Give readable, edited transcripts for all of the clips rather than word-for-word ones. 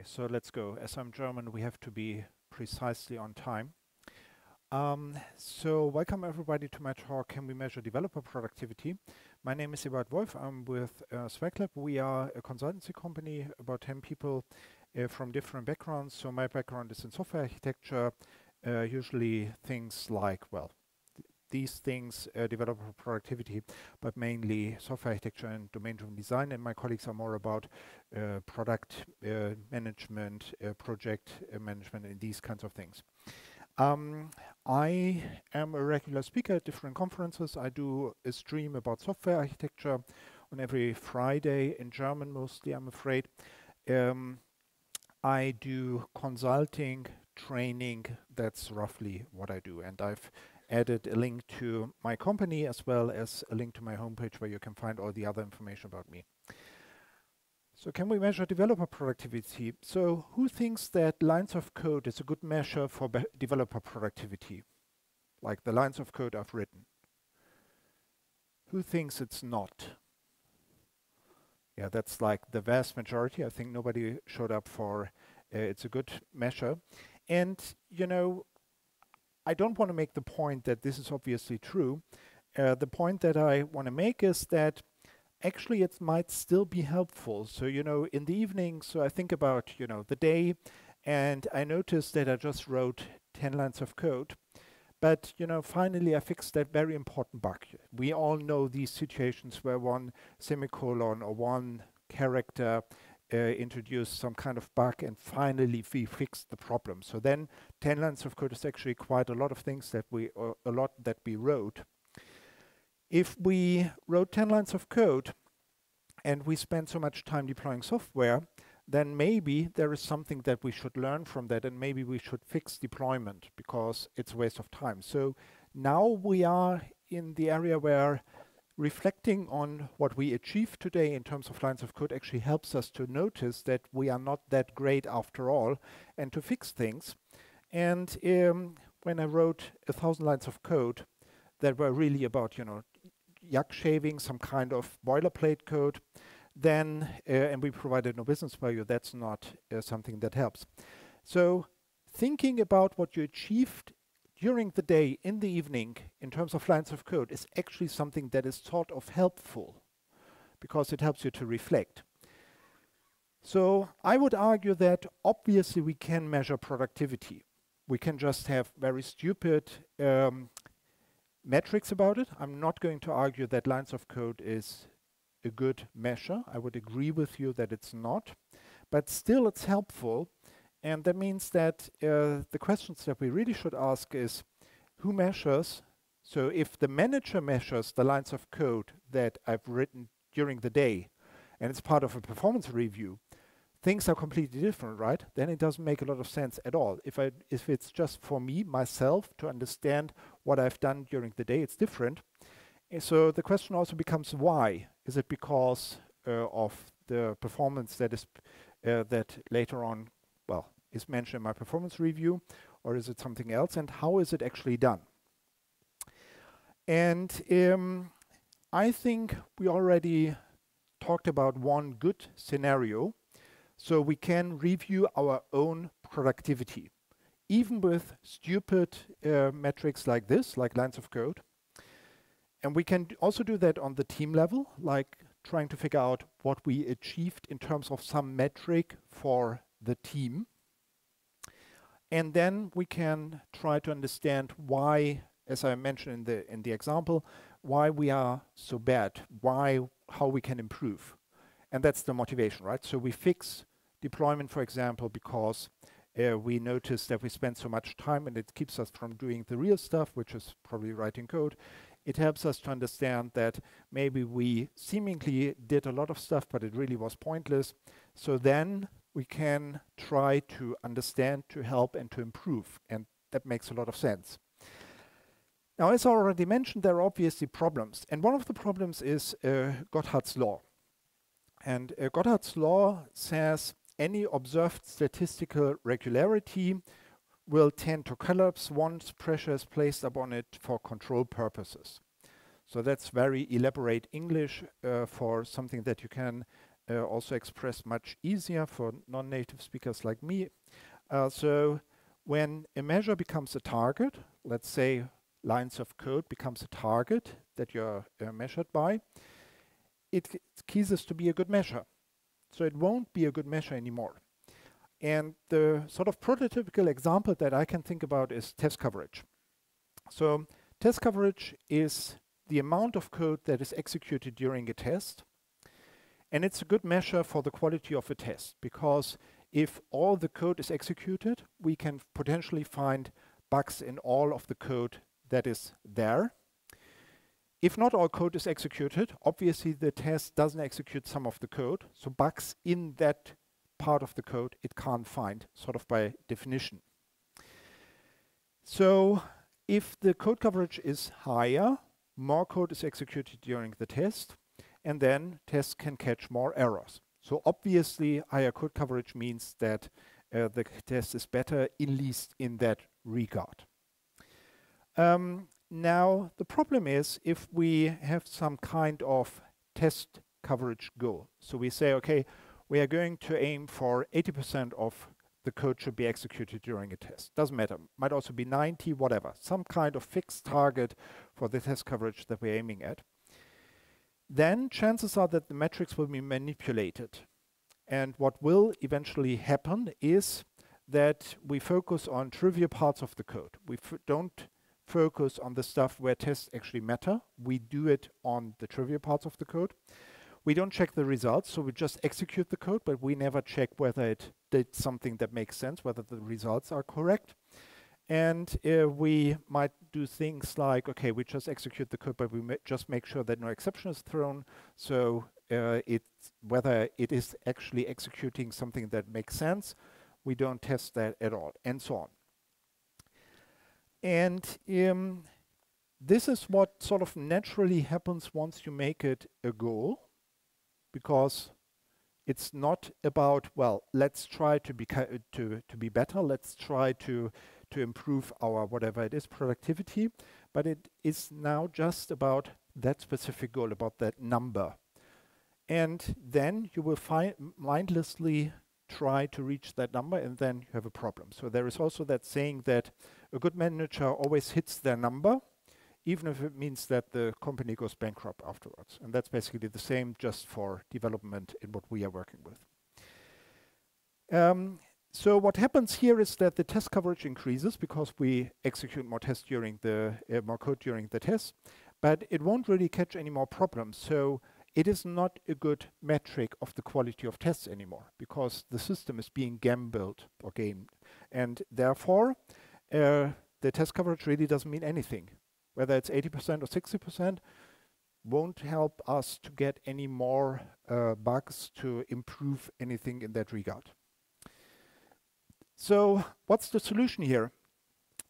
So let's go. As I'm German, we have to be precisely on time. So welcome everybody to my talk, Can We Measure Developer Productivity? My name is Eberhard Wolff. I'm with Swag. We are a consultancy company, about 10 people from different backgrounds. So my background is in software architecture, usually things like, well, these things, developer productivity, but mainly software architecture and domain-driven design. And my colleagues are more about product management, project management, and these kinds of things. I am a regular speaker at different conferences. I do a stream about software architecture on every Friday in German, mostly, I'm afraid. I do consulting, training. That's roughly what I do. And I've added a link to my company as well as a link to my homepage where you can find all the other information about me. So can we measure developer productivity? So who thinks that lines of code is a good measure for developer productivity? Like the lines of code I've written. Who thinks it's not? Yeah, that's like the vast majority. I think nobody showed up for it's a good measure. And, you know, I don't want to make the point that this is obviously true. The point that I want to make is that actually it might still be helpful. So, you know, in the evening, so I think about, you know, the day, and I noticed that I just wrote 10 lines of code. But, you know, finally I fixed that very important bug. We all know these situations where one semicolon or one character introduced some kind of bug, and finally we fixed the problem. So then 10 lines of code is actually quite a lot of things that we wrote. If we wrote 10 lines of code and we spend so much time deploying software, then maybe there is something that we should learn from that, and maybe we should fix deployment because it's a waste of time. So now we are in the area where reflecting on what we achieved today in terms of lines of code actually helps us to notice that we are not that great after all, and to fix things. And when I wrote 1,000 lines of code that were really about, you know, yuck shaving, some kind of boilerplate code, then, and we provided no business value, that's not something that helps. So thinking about what you achieved during the day, in the evening, in terms of lines of code is actually something that is sort of helpful because it helps you to reflect. So I would argue that obviously we can measure productivity. We can just have very stupid metrics about it. I'm not going to argue that lines of code is a good measure. I would agree with you that it's not, but still it's helpful. And that means that the questions that we really should ask is, who measures? So if the manager measures the lines of code that I've written during the day, and it's part of a performance review, things are completely different, right? Then it doesn't make a lot of sense at all. If it's just for me, myself, to understand what I've done during the day, it's different. And so the question also becomes why? Is it because of the performance that is that later on, well, is mentioned in my performance review, or is it something else? And how is it actually done? And I think we already talked about one good scenario. So we can review our own productivity, even with stupid metrics like this, like lines of code. And we can also do that on the team level, like trying to figure out what we achieved in terms of some metric for the team. And then we can try to understand why, as I mentioned in the example, why we are so bad, how we can improve. And that's the motivation, right? So we fix deployment, for example, because we notice that we spend so much time and it keeps us from doing the real stuff, which is probably writing code. It helps us to understand that maybe we seemingly did a lot of stuff, but it really was pointless. So then we can try to understand, to help, and to improve. And that makes a lot of sense. Now, as I already mentioned, there are obviously problems. And one of the problems is Gotthard's law. And Gotthard's law says any observed statistical regularity will tend to collapse once pressure is placed upon it for control purposes. So that's very elaborate English for something that you can also expressed much easier for non-native speakers like me. So when a measure becomes a target, let's say lines of code becomes a target that you're measured by, it ceases to be a good measure. So it won't be a good measure anymore. And the sort of prototypical example that I can think about is test coverage. So test coverage is the amount of code that is executed during a test. And it's a good measure for the quality of a test, because if all the code is executed, we can potentially find bugs in all of the code that is there. If not all code is executed, obviously the test doesn't execute some of the code. So bugs in that part of the code it can't find, sort of by definition. So if the code coverage is higher, more code is executed during the test, and then tests can catch more errors. So obviously higher code coverage means that the test is better, at least in that regard. Now the problem is if we have some kind of test coverage goal. So we say, okay, we are going to aim for 80% of the code should be executed during a test. Doesn't matter, might also be 90, whatever. Some kind of fixed target for the test coverage that we're aiming at. Then chances are that the metrics will be manipulated. And what will eventually happen is that we focus on trivial parts of the code. We don't focus on the stuff where tests actually matter. We do it on the trivial parts of the code. We don't check the results, so we just execute the code, but we never check whether it did something that makes sense, whether the results are correct. And we might do things like, okay, we just execute the code, but we just make sure that no exception is thrown. So whether it is actually executing something that makes sense, we don't test that at all, and so on. And this is what sort of naturally happens once you make it a goal, because it's not about, well, let's try to be better, let's try to improve our whatever it is productivity, but it is now just about that specific goal, about that number. And then you will mindlessly try to reach that number, and then you have a problem. So there is also that saying that a good manager always hits their number, even if it means that the company goes bankrupt afterwards. And that's basically the same just for development in what we are working with. So what happens here is that the test coverage increases because we execute more tests during the more code during the test, but it won't really catch any more problems. So it is not a good metric of the quality of tests anymore, because the system is being gambled or gamed, and therefore the test coverage really doesn't mean anything. Whether it's 80% or 60% won't help us to get any more bugs to improve anything in that regard. So what's the solution here?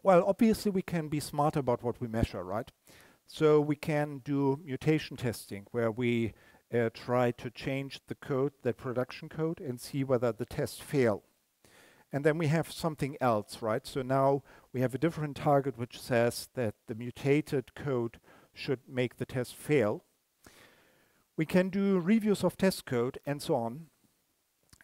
Well, obviously we can be smart about what we measure, right? So we can do mutation testing, where we try to change the code, the production code, and see whether the tests fail. And then we have something else, right? So now we have a different target which says that the mutated code should make the test fail. We can do reviews of test code and so on.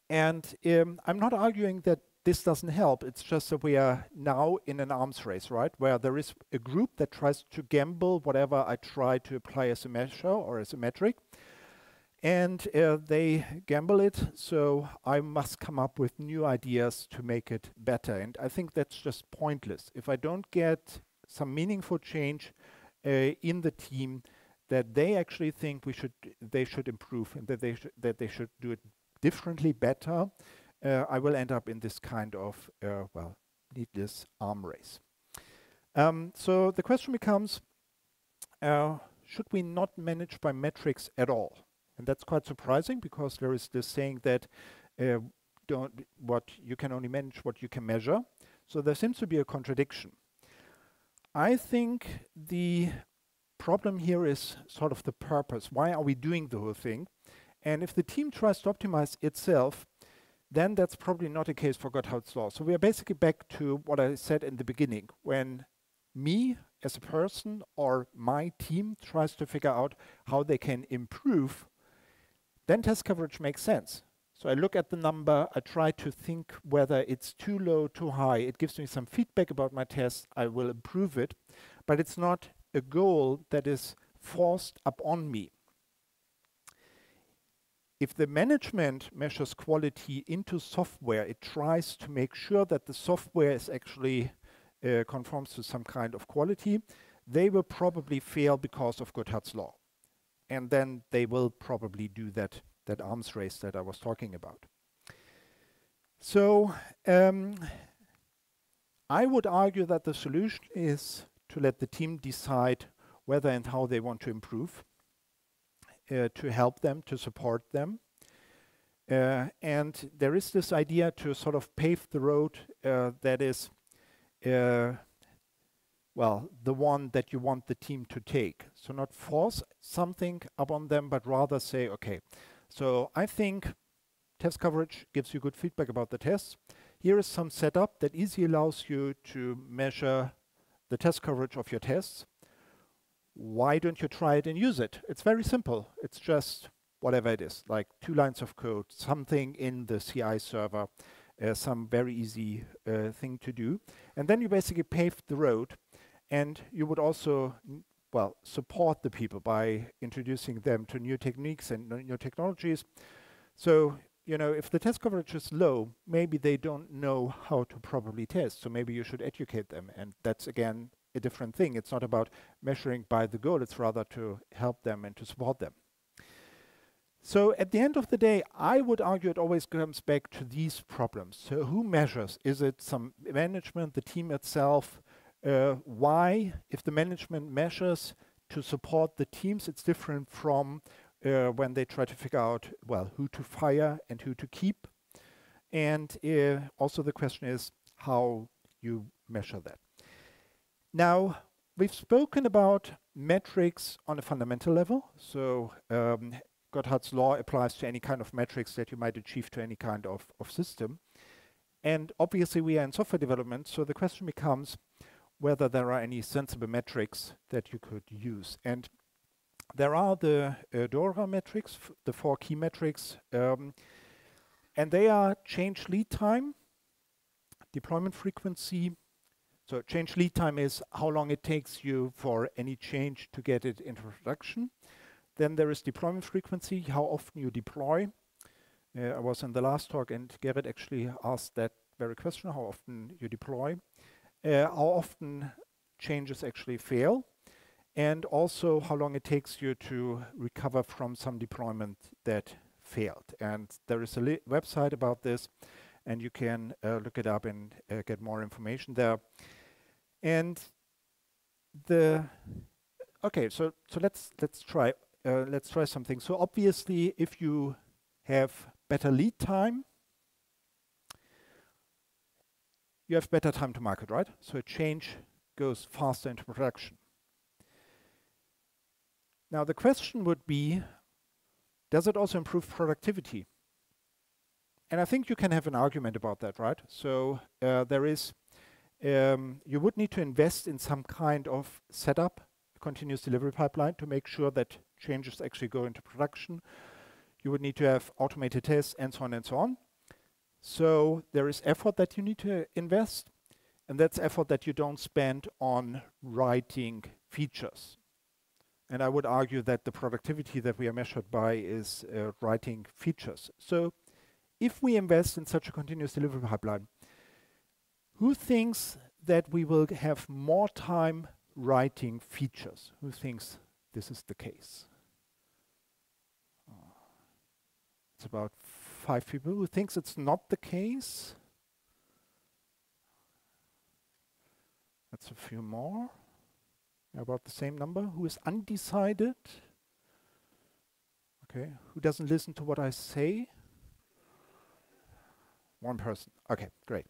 And I'm not arguing that this doesn't help. It's just that we are now in an arms race, right? Where there is a group that tries to gamble whatever I try to apply as a measure or as a metric. And they gamble it, so I must come up with new ideas to make it better. And I think that's just pointless. If I don't get some meaningful change in the team that they actually think they should improve, and that they should do it differently, better, I will end up in this kind of well, needless arm race. So the question becomes, should we not manage by metrics at all? And that's quite surprising, because there is this saying that you can only manage what you can measure. So there seems to be a contradiction. I think the problem here is sort of the purpose. Why are we doing the whole thing? And if the team tries to optimize itself, then that's probably not a case for Gotthart's law. So we are basically back to what I said in the beginning. When me as a person or my team tries to figure out how they can improve, then test coverage makes sense. So I look at the number, I try to think whether it's too low, too high. It gives me some feedback about my test. I will improve it, but it's not a goal that is forced upon me. If the management measures quality into software, it tries to make sure that the software is actually conforms to some kind of quality. They will probably fail because of Gotthard's law. And then they will probably do that arms race that I was talking about. So I would argue that the solution is to let the team decide whether and how they want to improve, to help them, to support them. And there is this idea to sort of pave the road that is, well, the one that you want the team to take. So not force something upon them, but rather say, okay, so I think test coverage gives you good feedback about the tests. Here is some setup that easily allows you to measure the test coverage of your tests. Why don't you try it and use it? It's very simple. It's just whatever it is, like 2 lines of code, something in the CI server, some very easy thing to do. And then you basically pave the road, and you would also well, support the people by introducing them to new techniques and new technologies. So, you know, if the test coverage is low, maybe they don't know how to properly test. So maybe you should educate them. And that's, again, a different thing. It's not about measuring by the goal. It's rather to help them and to support them. So at the end of the day, I would argue it always comes back to these problems. So who measures? Is it some management, the team itself? Why, if the management measures to support the teams, it's different from when they try to figure out, well, who to fire and who to keep. And also the question is how you measure that. Now, we've spoken about metrics on a fundamental level. So Gotthard's law applies to any kind of metrics that you might achieve to any kind of system. And obviously we are in software development, so the question becomes whether there are any sensible metrics that you could use. And there are the DORA metrics, the 4 key metrics, and they are change lead time, deployment frequency. So change lead time is how long it takes you for any change to get it into production. Then there is deployment frequency, how often you deploy. I was in the last talk and Gerrit actually asked that very question, how often you deploy. How often changes actually fail, and also how long it takes you to recover from some deployment that failed. And there is a website about this, and you can look it up and get more information there. And okay, so let's try something. So obviously, if you have better lead time, you have better time to market, right? So a change goes faster into production. Now the question would be, does it also improve productivity? And I think you can have an argument about that, right? So there is, you would need to invest in some kind of setup, continuous delivery pipeline to make sure that changes actually go into production. You would need to have automated tests and so on and so on. So there is effort that you need to invest, and that's effort that you don't spend on writing features. And I would argue that the productivity that we are measured by is writing features. So if we invest in such a continuous delivery pipeline, who thinks that we will have more time writing features? Who thinks this is the case? It's about 5 people. Who thinks it's not the case? That's a few more. About the same number. Who is undecided? Okay. Who doesn't listen to what I say? 1 person. Okay, great.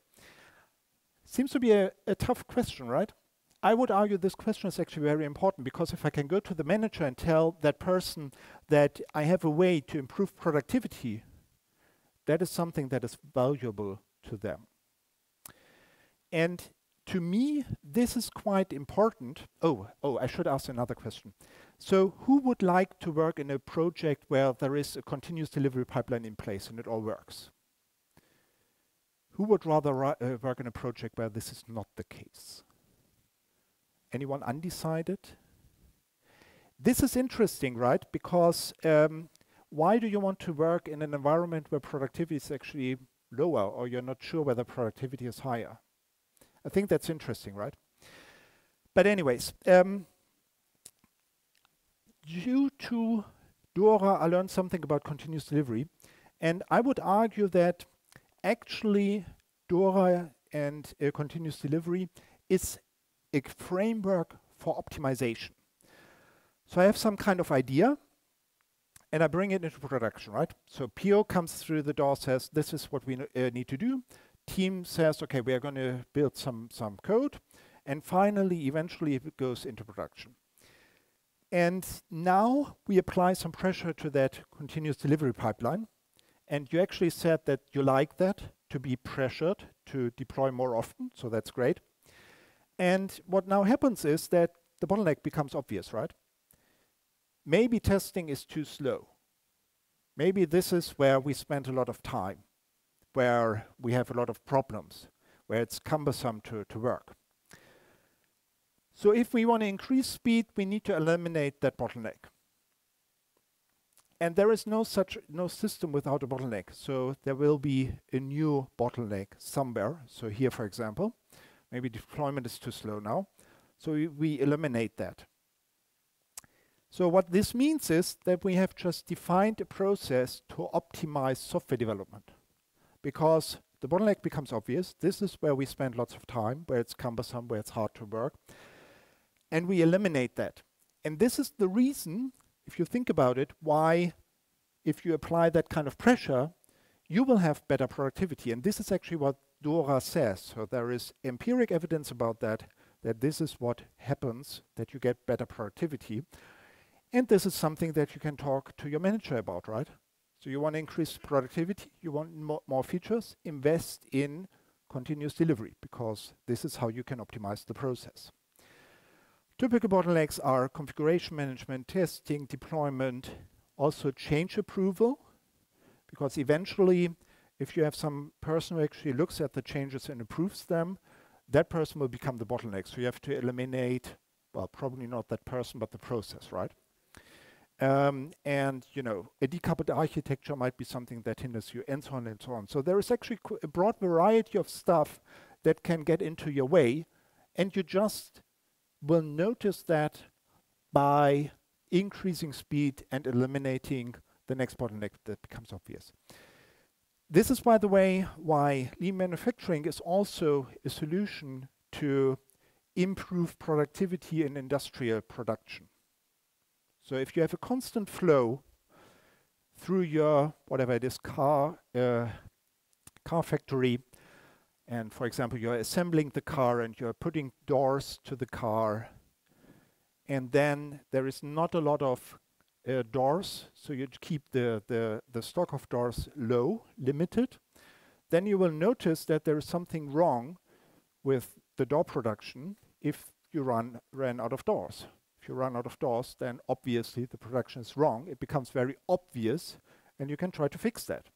Seems to be a tough question, right? I would argue this question is actually very important, because if I can go to the manager and tell that person that I have a way to improve productivity, that is something that is valuable to them. And to me, this is quite important. Oh, I should ask another question. So who would like to work in a project where there is a continuous delivery pipeline in place and it all works? Who would rather work in a project where this is not the case? Anyone undecided? This is interesting, right? Because why do you want to work in an environment where productivity is actually lower, or you're not sure whether productivity is higher? I think that's interesting, right? But anyways, due to DORA, I learned something about continuous delivery, and I would argue that actually DORA and continuous delivery is a framework for optimization. So I have some kind of idea, and I bring it into production, right? So PO comes through the door, says, this is what we need to do. Team says, okay, we are going to build some code. And finally, eventually, it goes into production. And now we apply some pressure to that continuous delivery pipeline. And you actually said that you like that, to be pressured to deploy more often. So that's great. And what now happens is that the bottleneck becomes obvious, right? Maybe testing is too slow. Maybe this is where we spend a lot of time, where we have a lot of problems, where it's cumbersome to work. So if we want to increase speed, we need to eliminate that bottleneck. And there is no system without a bottleneck. So there will be a new bottleneck somewhere. So here, for example, maybe deployment is too slow now. So we eliminate that. So what this means is that we have just defined a process to optimize software development. Because the bottleneck becomes obvious. This is where we spend lots of time, where it's cumbersome, where it's hard to work. And we eliminate that. And this is the reason, if you think about it, why if you apply that kind of pressure, you will have better productivity. And this is actually what DORA says. So there is empiric evidence about that this is what happens, that you get better productivity. And this is something that you can talk to your manager about, right? So you want to increase productivity, you want more features, invest in continuous delivery, because this is how you can optimize the process. Typical bottlenecks are configuration management, testing, deployment, also change approval, because eventually, if you have some person who actually looks at the changes and approves them, that person will become the bottleneck. So you have to eliminate, well, probably not that person, but the process, right? And you know, a decoupled architecture might be something that hinders you, and so on and so on. So there is actually a broad variety of stuff that can get into your way, and you just will notice that by increasing speed and eliminating the next bottleneck that becomes obvious. This is, by the way, why lean manufacturing is also a solution to improve productivity in industrial production. So if you have a constant flow through your, whatever it is, car factory, and for example, you're assembling the car and you're putting doors to the car, and then there is not a lot of doors, so you keep the stock of doors low, limited, then you will notice that there is something wrong with the door production if you ran out of doors. If you run out of doors, then obviously the production is wrong. It becomes very obvious, and you can try to fix that.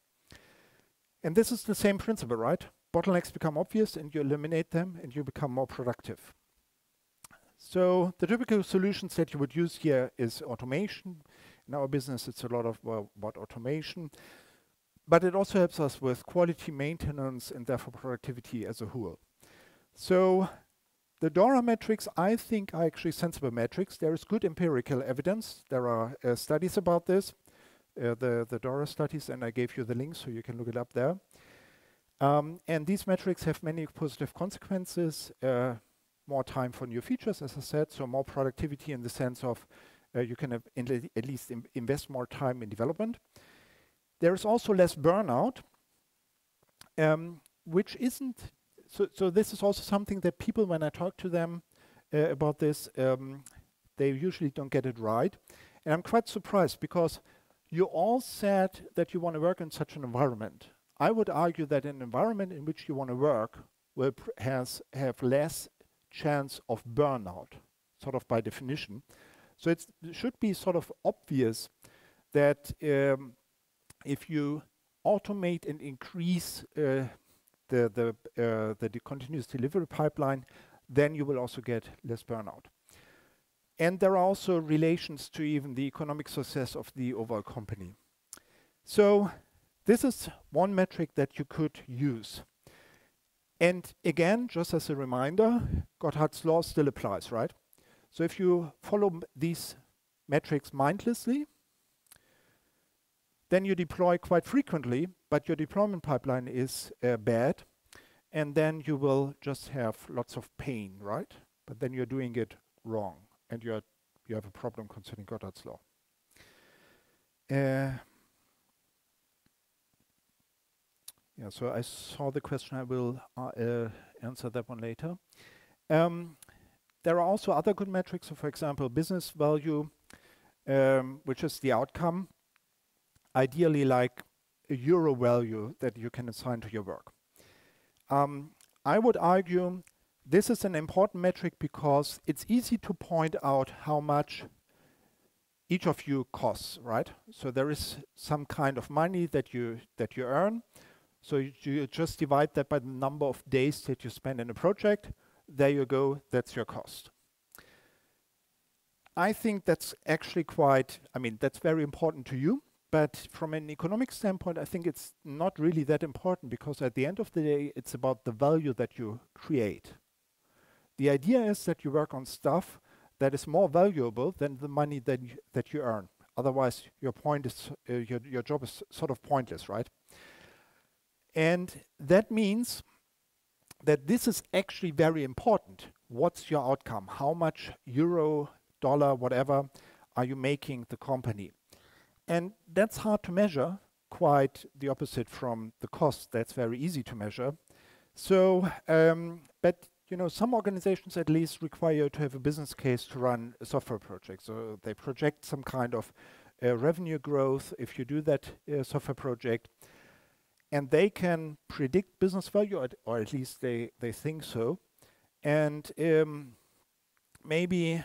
And this is the same principle, right? Bottlenecks become obvious, and you eliminate them, and you become more productive. So the typical solutions that you would use here is automation. In our business, it's a lot of about automation. But it also helps us with quality maintenance and therefore productivity as a whole. So the DORA metrics, I think, are actually sensible metrics. There is good empirical evidence. There are studies about this, the DORA studies, and I gave you the link so you can look it up there. And these metrics have many positive consequences. More time for new features, as I said, so more productivity in the sense of you can at least invest more time in development. There is also less burnout, which isn't, so this is also something that people, when I talk to them about this, they usually don't get it right. And I'm quite surprised because you all said that you want to work in such an environment. I would argue that an environment in which you want to work will have less chance of burnout, sort of by definition. So it should be sort of obvious that if you automate and increase the continuous delivery pipeline, then you will also get less burnout. And there are also relations to even the economic success of the overall company. So this is one metric that you could use. And again, just as a reminder, Gotthard's law still applies, right? So if you follow these metrics mindlessly, then you deploy quite frequently, but your deployment pipeline is bad, and then you will just have lots of pain, right? But then you're doing it wrong, and you have a problem concerning Gotthard's law. Yeah, so I saw the question. I will answer that one later. There are also other good metrics. So for example, business value, which is the outcome, ideally like a euro value that you can assign to your work. I would argue this is an important metric because it's easy to point out how much each of you costs, right? So there is some kind of money that you earn. So you just divide that by the number of days that you spend in a project. There you go, that's your cost. I think that's actually that's very important to you, but from an economic standpoint, I think it's not really that important because at the end of the day, it's about the value that you create. The idea is that you work on stuff that is more valuable than the money that you earn. Otherwise, your job is sort of pointless, right? And that means that this is actually very important. What's your outcome? How much euro, dollar, whatever, are you making the company? And that's hard to measure, quite the opposite from the cost. That's very easy to measure. So, but you know, some organizations at least require you to have a business case to run a software project. So they project some kind of revenue growth if you do that software project. And they can predict business value, or at least they think so. And maybe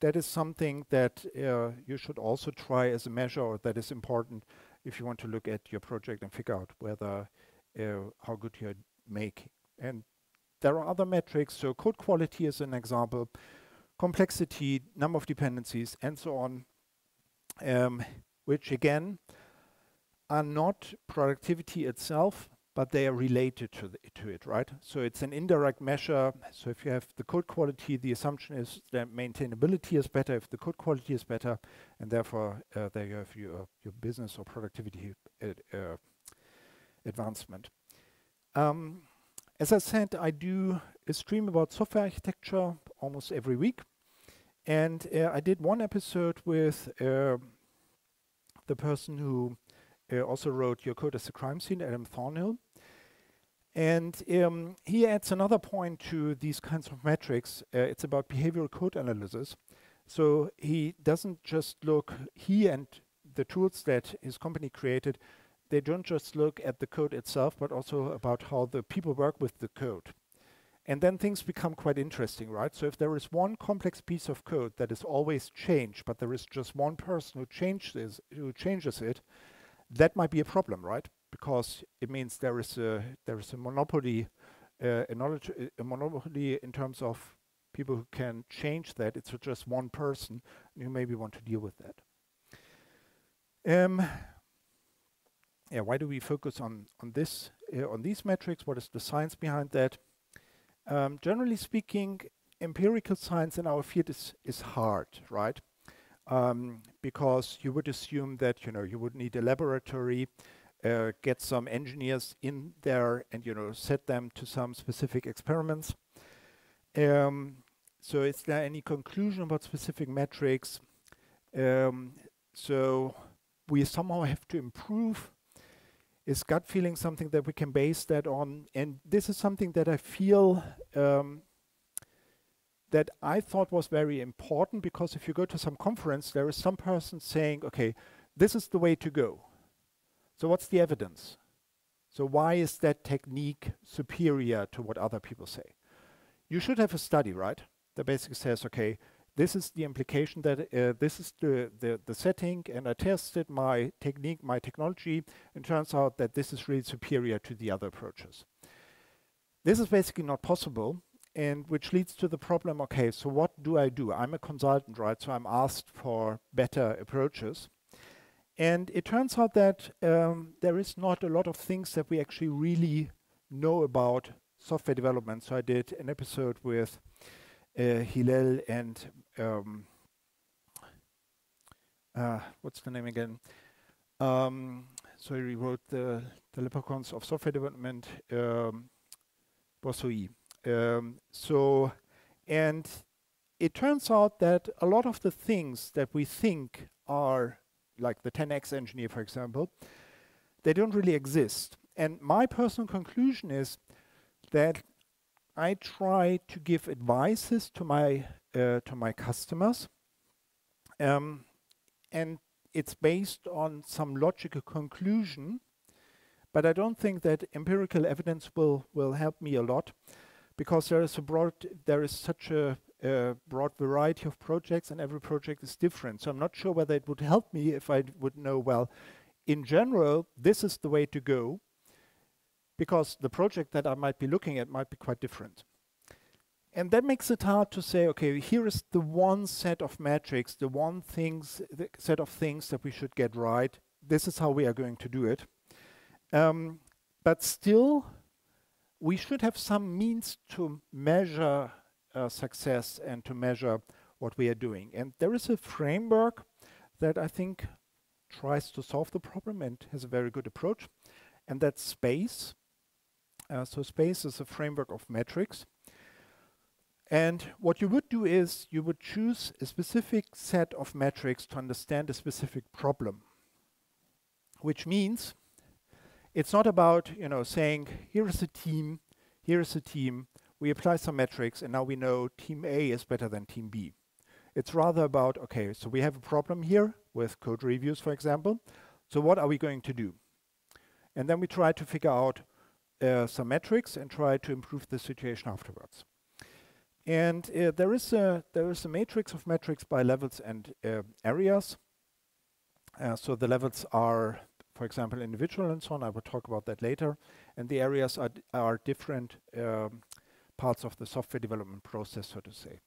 that is something that you should also try as a measure, or that is important if you want to look at your project and figure out whether how good you're making. And there are other metrics. So code quality is an example, complexity, number of dependencies, and so on, which again are not productivity itself, but they are related to it, right? So it's an indirect measure. So if you have the code quality, the assumption is that maintainability is better if the code quality is better, and therefore there you have your business or productivity advancement. As I said, I do a stream about software architecture almost every week, and I did one episode with the person who also wrote Your Code as a Crime Scene, Adam Thornhill. And he adds another point to these kinds of metrics. It's about behavioral code analysis. So he doesn't just look, he and the tools that his company created, they don't just look at the code itself, but also about how the people work with the code. And then things become quite interesting, right? So if there is one complex piece of code that is always changed, but there is just one person who changes it, that might be a problem, right? Because it means there is a monopoly, a monopoly in terms of people who can change that. It's just one person. You maybe want to deal with that. Yeah, why do we focus on these metrics? What is the science behind that? Generally speaking, empirical science in our field is hard, right? Because you would assume that you would need a laboratory, get some engineers in there, and set them to some specific experiments. So is there any conclusion about specific metrics? So we somehow have to improve. Is gut feeling something that we can base that on? And this is something that I feel that I thought was very important, because if you go to some conference, there is some person saying, okay, this is the way to go. So what's the evidence? So why is that technique superior to what other people say? You should have a study, right? That basically says, okay, this is the implication that this is the setting, and I tested my technique, my technology, and turns out that this is really superior to the other approaches. This is basically not possible, and which leads to the problem, okay, so what do I do? I'm a consultant, right? So I'm asked for better approaches. And it turns out that there is not a lot of things that we actually really know about software development. So I did an episode with Hillel and what's the name again? So he wrote the Leprechauns of Software Development, Bossoi. And it turns out that a lot of the things that we think are like the 10x engineer, for example, they don't really exist. And my personal conclusion is that I try to give advices to my customers, and it's based on some logical conclusion, but I don't think that empirical evidence will help me a lot, because there is such a broad variety of projects, and every project is different. So I'm not sure whether it would help me if I would know, well, in general, this is the way to go, because the project that I might be looking at might be quite different. And that makes it hard to say, okay, here is the one set of metrics, the set of things that we should get right. This is how we are going to do it. But still, we should have some means to measure success and to measure what we are doing. And there is a framework that I think tries to solve the problem and has a very good approach, and that's SPACE. So SPACE is a framework of metrics. And what you would do is you would choose a specific set of metrics to understand a specific problem, which means it's not about, you know, saying, here is a team, we apply some metrics, and now we know team A is better than team B. It's rather about, okay, so we have a problem here with code reviews, for example. So what are we going to do? And then we try to figure out some metrics and try to improve the situation afterwards. And there is a matrix of metrics by levels and areas. So the levels are, for example, individual and so on. I will talk about that later. And the areas are different parts of the software development process, so to say.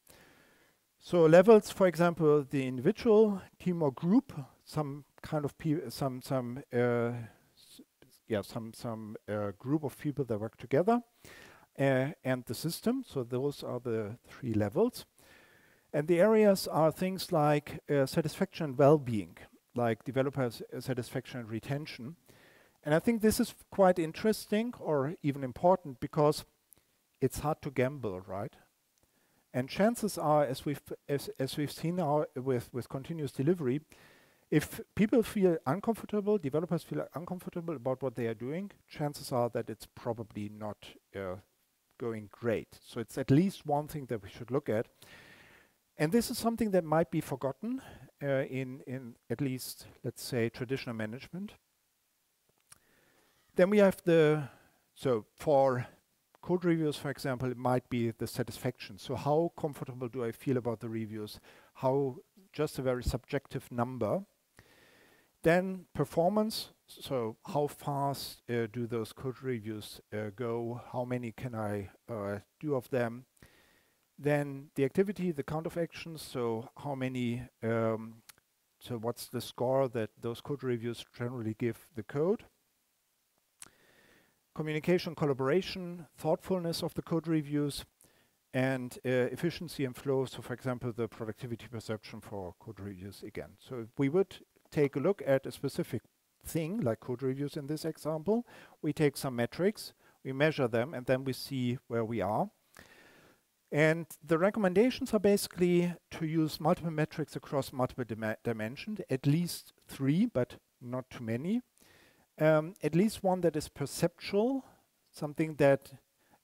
So levels, for example, the individual, team or group, some kind of group of people that work together, and the system. So those are the 3 levels. And the areas are things like satisfaction and well-being, like developer satisfaction and retention. And I think this is quite interesting, or even important, because it's hard to gamble, right? And chances are, as we've seen now with continuous delivery, if people feel uncomfortable, developers feel uncomfortable about what they are doing, chances are that it's probably not going great. So it's at least one thing that we should look at. And this is something that might be forgotten in at least, let's say, traditional management. Then we have so for code reviews, for example, it might be the satisfaction. So how comfortable do I feel about the reviews? Just a very subjective number. Then performance, so how fast do those code reviews go? How many can I do of them? Then the activity, the count of actions, so how many, so what's the score that those code reviews generally give the code? Communication, collaboration, thoughtfulness of the code reviews, and efficiency and flow. So for example, the productivity perception for code reviews again. So we would take a look at a specific thing, like code reviews in this example. We take some metrics, we measure them, and then we see where we are. And the recommendations are basically to use multiple metrics across multiple dimensions, at least 3, but not too many. At least one that is perceptual, something that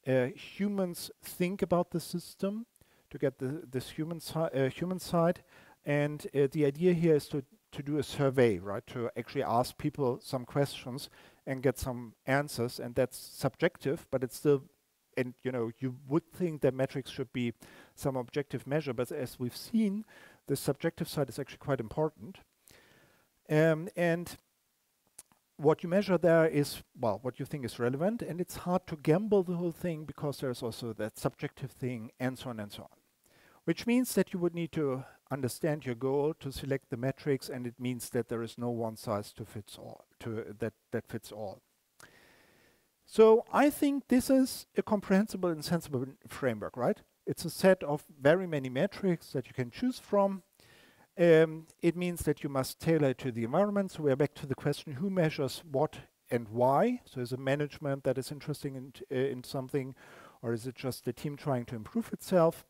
humans think about the system to get this human side. And the idea here is to do a survey, right? To actually ask people some questions and get some answers. And that's subjective, but it's still and you would think that metrics should be some objective measure, but as we've seen, the subjective side is actually quite important. And what you measure there is, well, what you think is relevant, and it's hard to gamble the whole thing because there's also that subjective thing, and so on and so on. Which means that you would need to understand your goal to select the metrics, and it means that there is no one size to fits all, that fits all. So I think this is a comprehensible and sensible framework, right? It's a set of very many metrics that you can choose from. It means that you must tailor it to the environment. So we're back to the question, who measures what and why? So is it management that is interesting in something, or is it just the team trying to improve itself?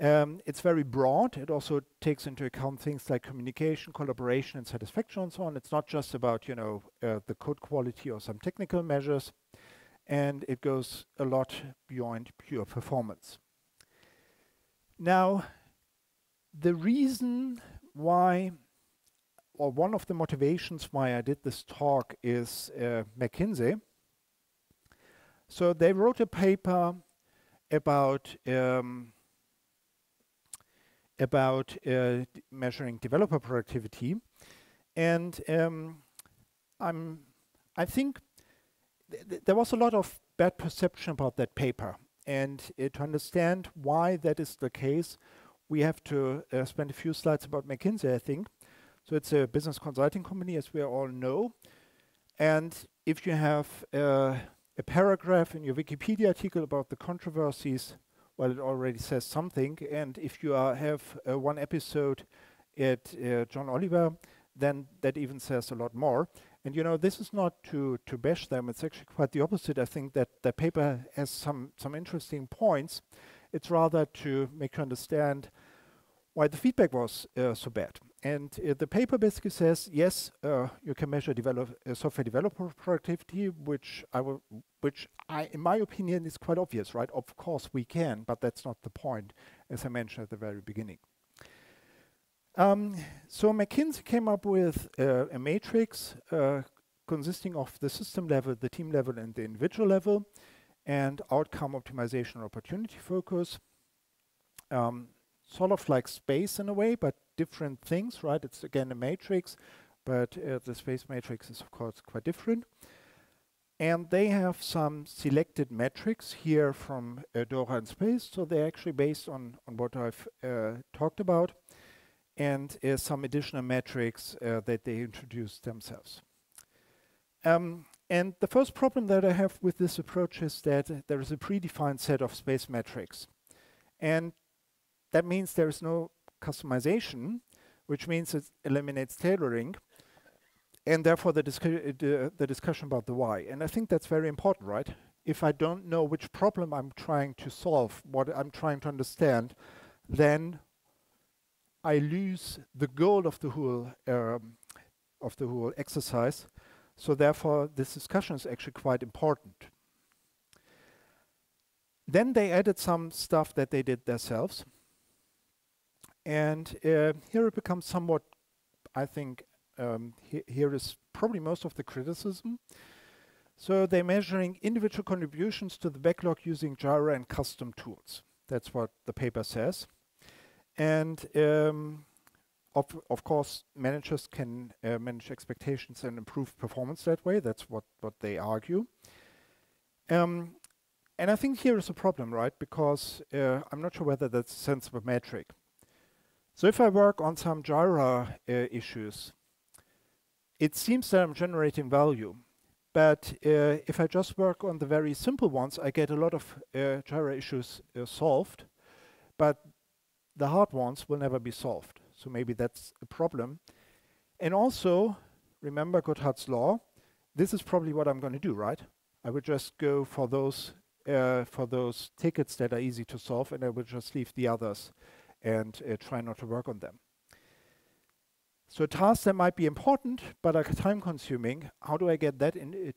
It's very broad. It also takes into account things like communication, collaboration, and satisfaction, and so on. It's not just about, the code quality or some technical measures, and it goes a lot beyond pure performance. Now, the reason why, or one of the motivations why I did this talk is McKinsey. So they wrote a paper about measuring developer productivity, and I think there was a lot of bad perception about that paper, and to understand why that is the case, we have to spend a few slides about McKinsey, I think. So it's a business consulting company, as we all know, and if you have a paragraph in your Wikipedia article about the controversies, well, it already says something. And if you have one episode at John Oliver, then that even says a lot more. And this is not to bash them. It's actually quite the opposite. I think that the paper has some interesting points. It's rather to make you understand why the feedback was so bad. And the paper basically says, yes, you can measure software developer productivity, which in my opinion, is quite obvious, right? Of course we can, but that's not the point, as I mentioned at the very beginning. So McKinsey came up with a matrix consisting of the system level, the team level, and the individual level, and outcome optimization and opportunity focus. Sort of like space in a way, but different things, right? It's again a matrix, but the space matrix is of course quite different. And they have some selected metrics here from Dora and Space, so they're actually based on what I've talked about, and some additional metrics that they introduced themselves. And the first problem that I have with this approach is that there is a predefined set of space metrics. And that means there is no customization, which means it eliminates tailoring, and therefore the discussion about the why. And I think that's very important, right? If I don't know which problem I'm trying to solve, what I'm trying to understand, then I lose the goal of the whole exercise. So therefore, this discussion is actually quite important. Then they added some stuff that they did themselves. And here it becomes somewhat, I think, here is probably most of the criticism. So they're measuring individual contributions to the backlog using Jira and custom tools. That's what the paper says. And of course, managers can manage expectations and improve performance that way. That's what they argue. And I think here is a problem, right? Because I'm not sure whether that's a sensible metric. So if I work on some Jira issues, it seems that I'm generating value. But if I just work on the very simple ones, I get a lot of Jira issues solved, but the hard ones will never be solved. So maybe that's a problem. And also, remember Gotthard's law, this is probably what I'm going to do, right? I would just go for those tickets that are easy to solve, and I would just leave the others and try not to work on them. So tasks that might be important but are time consuming, how do I get that in,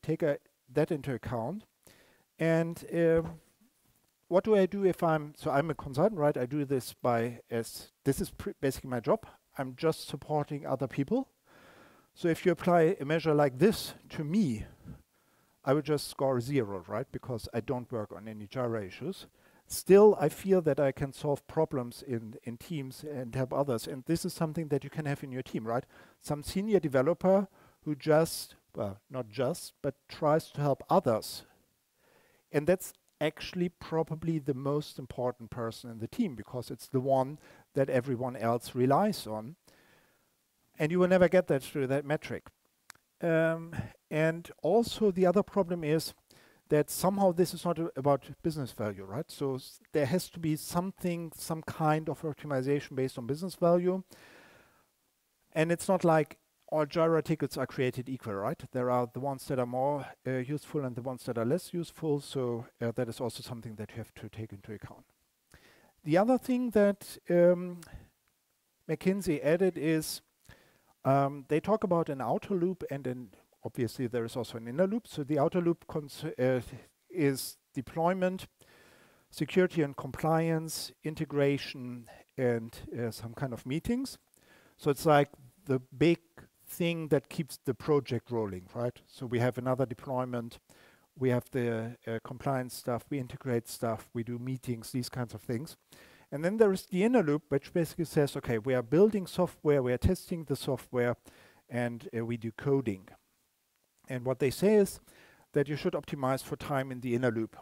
that into account? And what do I do if I'm a consultant, right? I do this this is basically my job. I'm just supporting other people. So if you apply a measure like this to me, I would just score 0, right? Because I don't work on any Jira issues. Still, I feel that I can solve problems in teams and help others. And this is something that you can have in your team, right? Some senior developer who just, well, not just, but tries to help others. And that's actually probably the most important person in the team, because it's the one that everyone else relies on. And you will never get that through that metric. And also the other problem is that somehow this is not about business value, right? So there has to be something, some kind of optimization based on business value. And it's not like all Jira tickets are created equal, right? There are the ones that are more useful and the ones that are less useful. So that is also something that you have to take into account. The other thing that McKinsey added is they talk about an outer loop, and then obviously there is also an inner loop. So the outer loop is deployment, security and compliance, integration, and some kind of meetings. So it's like the big thing that keeps the project rolling, right? So we have another deployment, we have the compliance stuff, we integrate stuff, we do meetings, these kinds of things. And then there is the inner loop, which basically says, okay, we are building software, we are testing the software, and we do coding. And what they say is that you should optimize for time in the inner loop.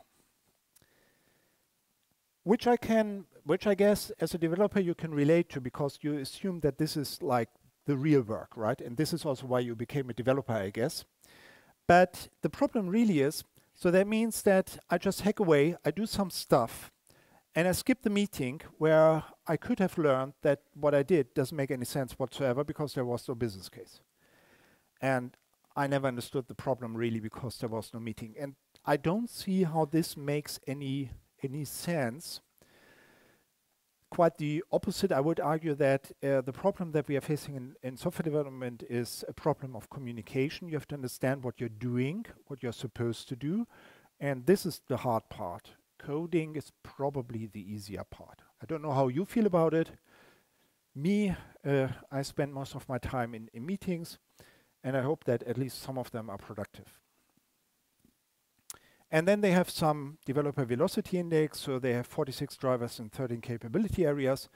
Which I guess as a developer you can relate to, because you assume that this is like the real work, right? And this is also why you became a developer, I guess. But the problem really is, so that means that I just hack away, I do some stuff, and I skip the meeting where I could have learned that what I did doesn't make any sense whatsoever because there was no business case. And I never understood the problem really because there was no meeting. And I don't see how this makes any sense. Quite the opposite. I would argue that the problem that we are facing in software development is a problem of communication. You have to understand what you're doing, what you're supposed to do, and this is the hard part. Coding is probably the easier part. I don't know how you feel about it. Me, I spend most of my time in meetings, and I hope that at least some of them are productive. And then they have some developer velocity index, so they have 46 drivers and 13 capability areas,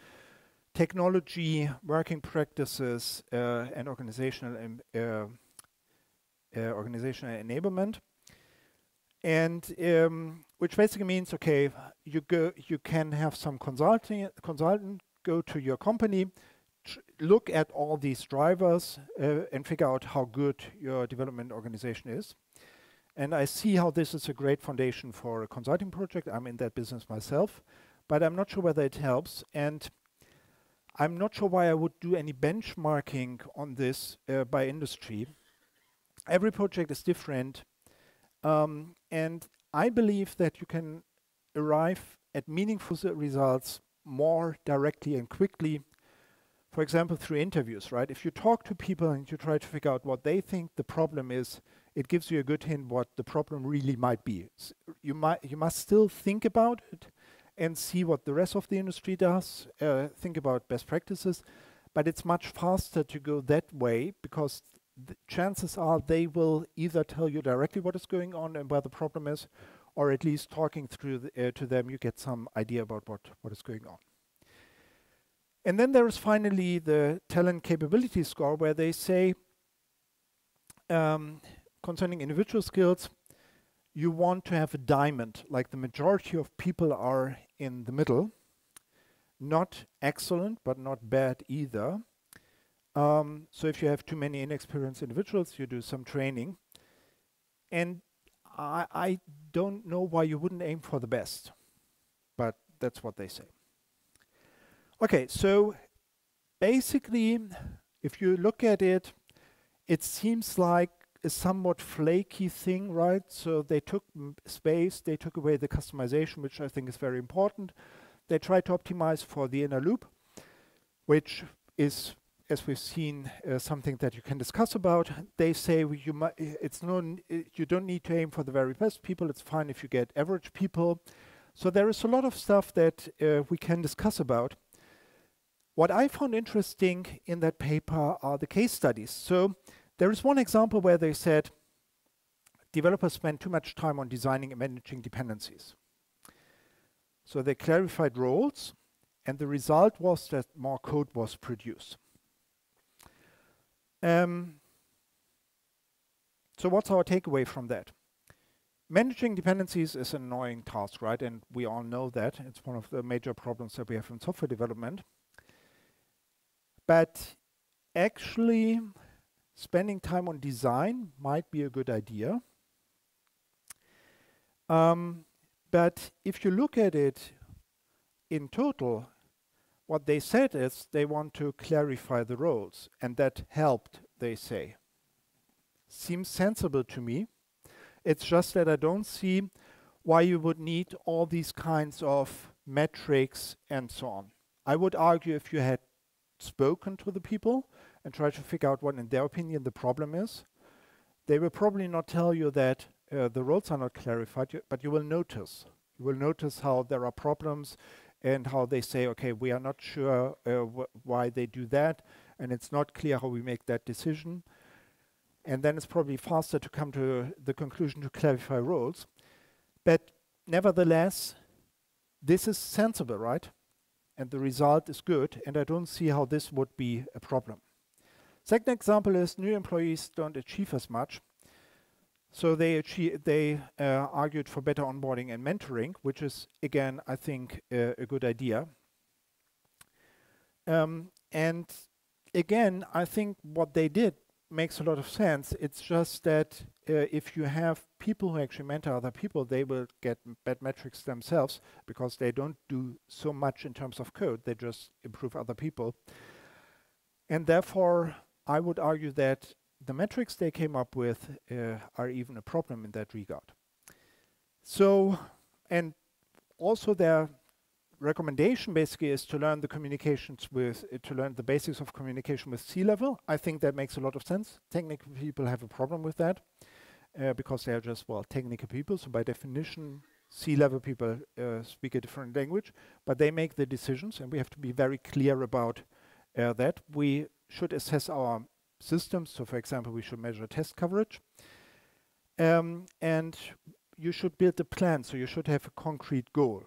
technology, working practices, and organizational enablement. And which basically means, okay, you can have some consultant go to your company, look at all these drivers, and figure out how good your development organization is. And I see how this is a great foundation for a consulting project. I'm in that business myself, but I'm not sure whether it helps. And I'm not sure why I would do any benchmarking on this by industry. Every project is different. And I believe that you can arrive at meaningful results more directly and quickly. For example, through interviews, right? If you talk to people and you try to figure out what they think the problem is, it gives you a good hint what the problem really might be. You must still think about it and see what the rest of the industry does, think about best practices, but it's much faster to go that way because the chances are they will either tell you directly what is going on and where the problem is, or at least talking through to them, you get some idea about what is going on. And then there is finally the talent capability score, where they say, concerning individual skills, you want to have a diamond, like the majority of people are in the middle. Not excellent, but not bad either. So if you have too many inexperienced individuals, you do some training. And I don't know why you wouldn't aim for the best, but that's what they say. Okay, so basically, if you look at it, it seems like a somewhat flaky thing, right? So they took space, they took away the customization, which I think is very important. They tried to optimize for the inner loop, which is, as we've seen, something that you can discuss about. They say you don't need to aim for the very best people. It's fine if you get average people. So there is a lot of stuff that we can discuss about. What I found interesting in that paper are the case studies. So there is one example where they said, developers spend too much time on designing and managing dependencies. So they clarified roles, and the result was that more code was produced. So what's our takeaway from that? Managing dependencies is an annoying task, right? And we all know that. It's one of the major problems that we have in software development. But actually, spending time on design might be a good idea. But if you look at it in total, what they said is they want to clarify the roles, and that helped, they say. Seems sensible to me. It's just that I don't see why you would need all these kinds of metrics and so on. I would argue if you had spoken to the people and tried to figure out what, in their opinion, the problem is, they will probably not tell you that the roles are not clarified, but you will notice. You will notice how there are problems and how they say, okay, we are not sure why they do that, and it's not clear how we make that decision. And then it's probably faster to come to the conclusion to clarify roles. But nevertheless, this is sensible, right? And the result is good, and I don't see how this would be a problem. Second example is new employees don't achieve as much. So they argued for better onboarding and mentoring, which is, again, I think, a good idea. And again, I think what they did makes a lot of sense. It's just that if you have people who actually mentor other people, they will get bad metrics themselves because they don't do so much in terms of code. They just improve other people. And therefore, I would argue that the metrics they came up with are even a problem in that regard. So, and also their recommendation basically is to learn the communications with, to learn the basics of communication with C-level. I think that makes a lot of sense. Technical people have a problem with that because they are just, well, technical people. So by definition, C-level people speak a different language, but they make the decisions, and we have to be very clear about that. We should assess our systems. So for example, we should measure test coverage. And you should build a plan, so you should have a concrete goal.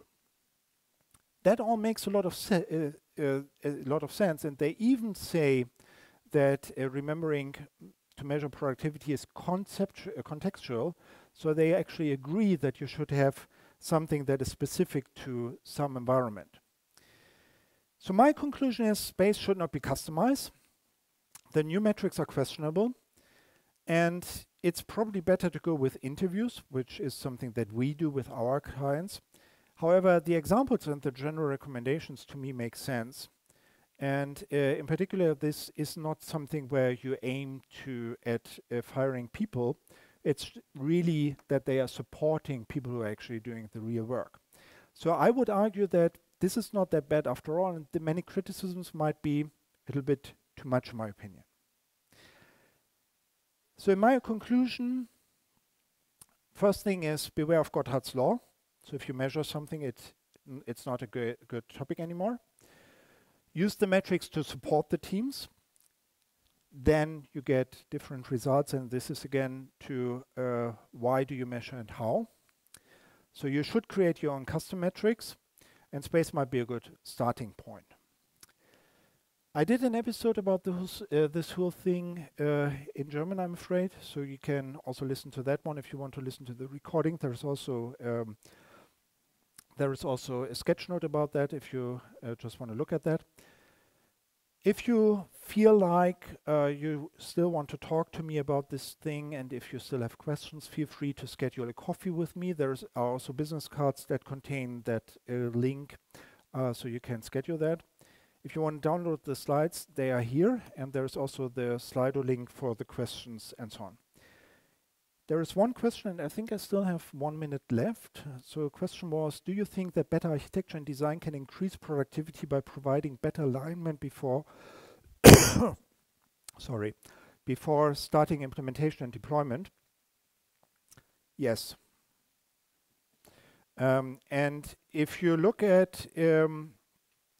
That all makes a lot of sense, and they even say that remembering to measure productivity is contextual, so they actually agree that you should have something that is specific to some environment. So my conclusion is space should not be customized. The new metrics are questionable, and it's probably better to go with interviews, which is something that we do with our clients. However, the examples and the general recommendations to me make sense. And in particular, this is not something where you aim at firing people. It's really that they are supporting people who are actually doing the real work. So I would argue that this is not that bad after all, and the many criticisms might be a little bit too much in my opinion. So in my conclusion, first thing is beware of Gotthard's law. So if you measure something, it's not a good topic anymore. Use the metrics to support the teams. Then you get different results, and this is again to why do you measure and how. So you should create your own custom metrics, and space might be a good starting point. I did an episode about this whole thing in German, I'm afraid, so you can also listen to that one if you want to listen to the recording. There is also a sketch note about that if you just want to look at that. If you feel like you still want to talk to me about this thing, and if you still have questions, feel free to schedule a coffee with me. There are also business cards that contain that link, so you can schedule that. If you want to download the slides, they are here, and there's also the Slido link for the questions and so on. There is one question, and I think I still have 1 minute left. So the question was, do you think that better architecture and design can increase productivity by providing better alignment before before starting implementation and deployment? Yes. And if you look at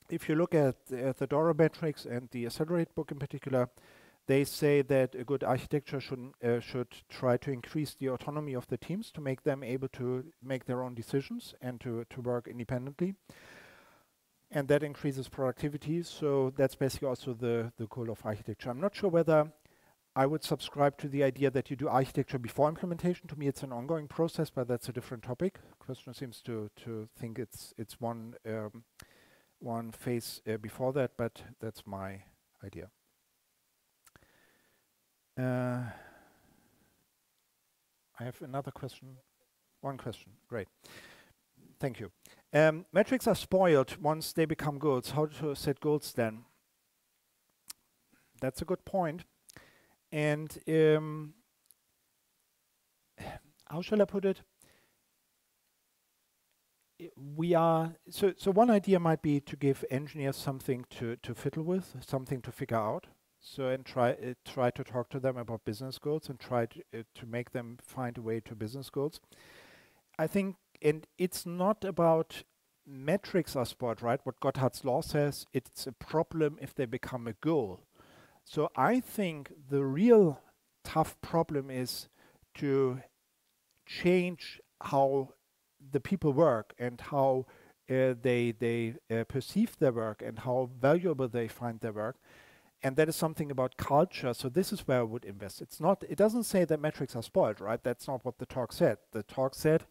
the Dora metrics and the Accelerate book in particular, They say that a good architecture should try to increase the autonomy of the teams to make them able to make their own decisions and to work independently. And that increases productivity. So that's basically also the goal of architecture. I'm not sure whether I would subscribe to the idea that you do architecture before implementation. To me, it's an ongoing process, but that's a different topic. Question seems to think it's one phase before that, but that's my idea. I have another question. One question. Great. Thank you. Metrics are spoiled once they become goals. How to set goals then? That's a good point. And how shall I put it? We are so one idea might be to give engineers something to fiddle with, something to figure out. So and try to talk to them about business goals and try to make them find a way to business goals. I think, and it's not about metrics are spoiled, right? What Gotthard's law says, it's a problem if they become a goal. So I think the real tough problem is to change how the people work and how they perceive their work and how valuable they find their work. And that is something about culture. So this is where I would invest. It doesn't say that metrics are spoiled, right? That's not what the talk said. The talk said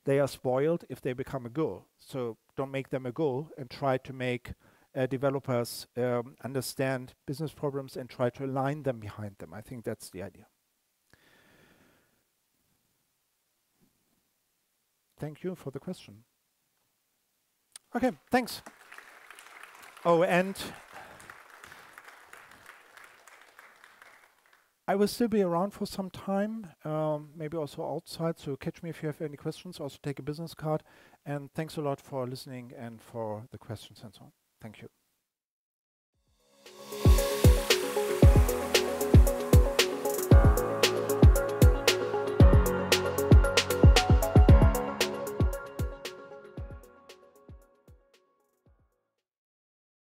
they are spoiled if they become a goal. So don't make them a goal and try to make developers understand business problems and try to align them behind them. I think that's the idea. Thank you for the question. Okay, thanks. Oh, and I will still be around for some time, maybe also outside, so catch me if you have any questions. Also take a business card. And thanks a lot for listening and for the questions and so on. Thank you.